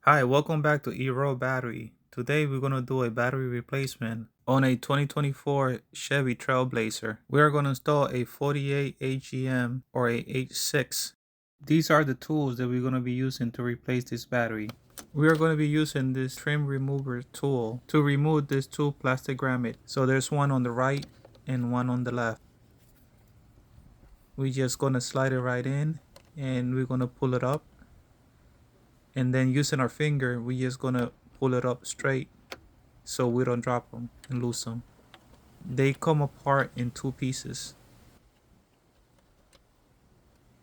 Hi, welcome back to eRoll Battery. Today we're going to do a battery replacement on a 2024 Chevy Trailblazer. We are going to install a 48 AGM or a H6. These are the tools that we're going to be using to replace this battery. We are going to be using this trim remover tool to remove these two plastic grommets. So there's one on the right and one on the left. We're just going to slide it right in and we're going to pull it up. And then using our finger, we're just going to pull it up straight so we don't drop them and lose them. They come apart in two pieces.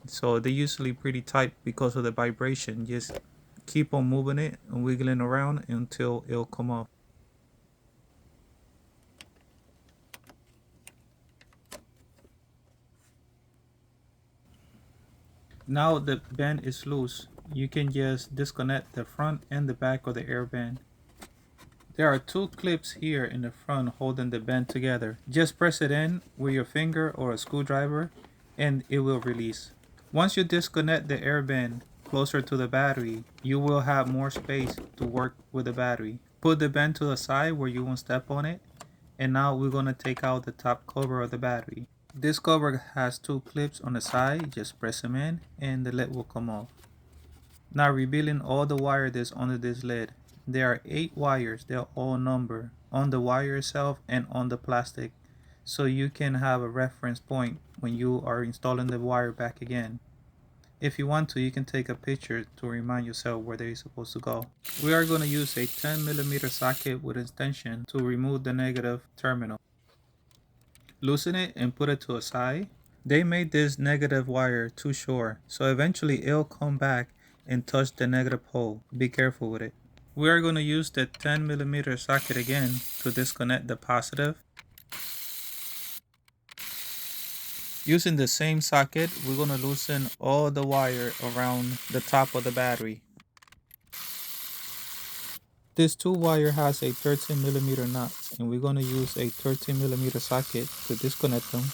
So they're usually pretty tight because of the vibration. Just keep on moving it and wiggling around until it'll come off. Now the band is loose. You can just disconnect the front and the back of the air band. There are two clips here in the front holding the band together. Just press it in with your finger or a screwdriver and it will release. Once you disconnect the air band closer to the battery, you will have more space to work with the battery. Put the band to the side where you won't step on it. And now we're going to take out the top cover of the battery. This cover has two clips on the side. Just press them in and the lid will come off. Now revealing all the wire that's under this lid. There are 8 wires. They're all numbered on the wire itself and on the plastic, so you can have a reference point when you are installing the wire back again. If you want to, you can take a picture to remind yourself where they're supposed to go. We are going to use a 10mm socket with extension to remove the negative terminal. Loosen it and put it to a side. They made this negative wire too short, so eventually it'll come back and touch the negative pole. Be careful with it. We are going to use the 10mm socket again to disconnect the positive. Using the same socket, we're going to loosen all the wire around the top of the battery. This 2 wire has a 13mm nut, and we're going to use a 13mm socket to disconnect them.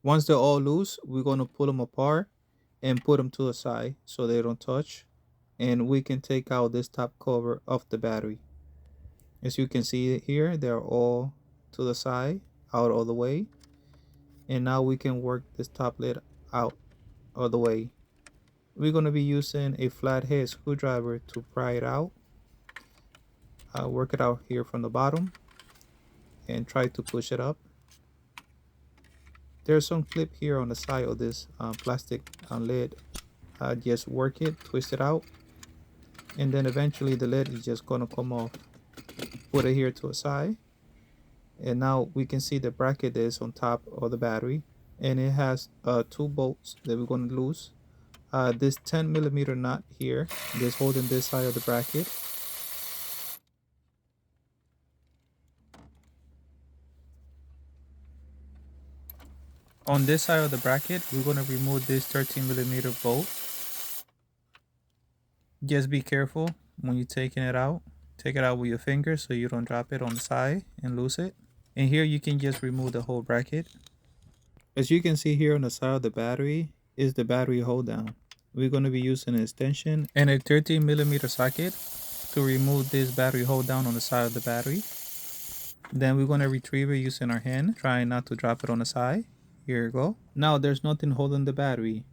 Once they're all loose, we're going to pull them apart and put them to the side so they don't touch. And we can take out this top cover of the battery. As you can see here, they're all to the side, out of the way. And now we can work this top lid out of the way. We're going to be using a flathead screwdriver to pry it out. Work it out here from the bottom and try to push it up. There's some clip here on the side of this plastic lid. Just work it, twist it out, and then eventually the lid is just going to come off. Put it here to a side, and now we can see the bracket is on top of the battery, and it has 2 bolts that we're going to lose. This 10mm nut here is holding this side of the bracket. On this side of the bracket, we're going to remove this 13mm bolt. Just be careful when you're taking it out. Take it out with your fingers so you don't drop it on the side and lose it. And here you can just remove the whole bracket. As you can see here on the side of the battery is the battery hold down. We're going to be using an extension and a 13mm socket to remove this battery hold down on the side of the battery. Then we're going to retrieve it using our hand, trying not to drop it on the side. Here you go. Now there's nothing holding the battery.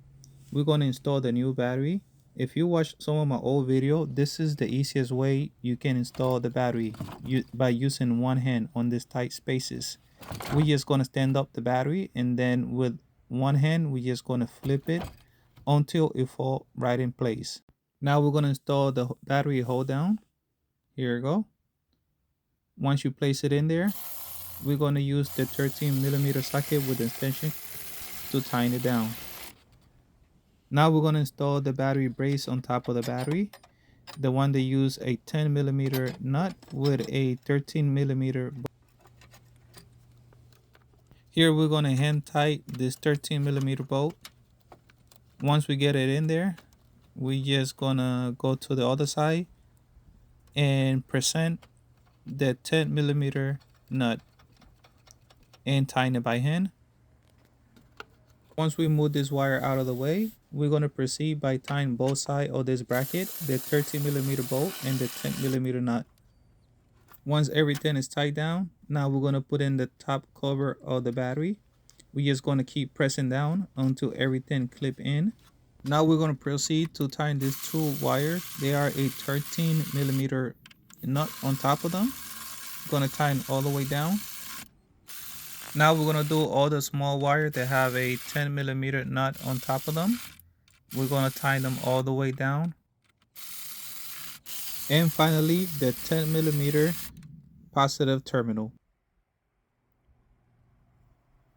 We're going to install the new battery. If you watch some of my old video, this is the easiest way you can install the battery by using one hand on these tight spaces. We're just going to stand up the battery, and then with one hand we're just going to flip it until it falls right in place. Now we're going to install the battery hold down. Here you go. Once you place it in there, we're going to use the 13mm socket with the extension to tighten it down. Now we're going to install the battery brace on top of the battery. The one that use a 10mm nut with a 13mm. Here we're going to hand tight this 13mm bolt. Once we get it in there, we just gonna go to the other side and present the 10mm nut and tighten it by hand. Once we move this wire out of the way, we're going to proceed by tying both sides of this bracket, the 13mm bolt and the 10mm nut. Once everything is tied down, now we're going to put in the top cover of the battery. We're just going to keep pressing down until everything clip in. Now we're going to proceed to tying these two wires. They are a 13mm nut on top of them. Going to tighten all the way down. Now we're going to do all the small wires that have a 10mm nut on top of them. We're going to tighten them all the way down. And finally, the 10mm positive terminal.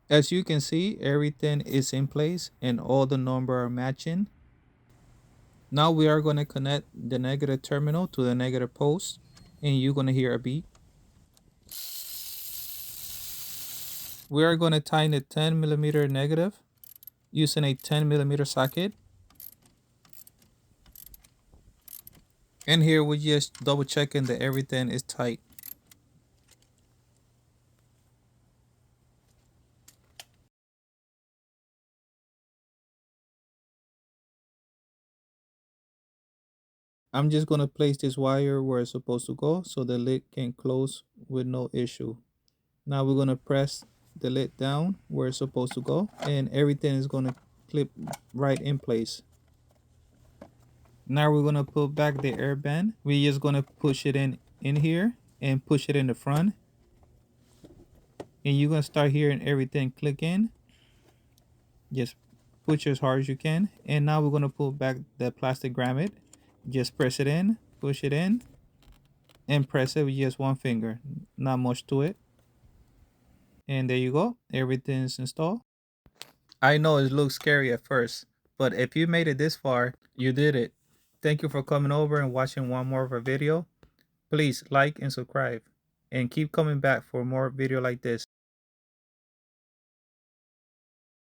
As you can see, everything is in place and all the numbers are matching. Now we are going to connect the negative terminal to the negative post, and you're going to hear a beep. We are going to tighten the 10mm negative using a 10mm socket. And here we're just double checking that everything is tight. I'm just going to place this wire where it's supposed to go so the lid can close with no issue. Now we're going to press the lid down where it's supposed to go, and everything is going to clip right in place. Now we're going to put back the air band. We're just going to push it in here and push it in the front. And you're going to start hearing everything click in. Just push as hard as you can. And now we're going to pull back the plastic grommet. Just press it in, push it in, and press it with just one finger. Not much to it. And there you go. Everything's installed. I know it looks scary at first, but if you made it this far, you did it. Thank you for coming over and watching one more of our video. Please like and subscribe, and keep coming back for more video like this.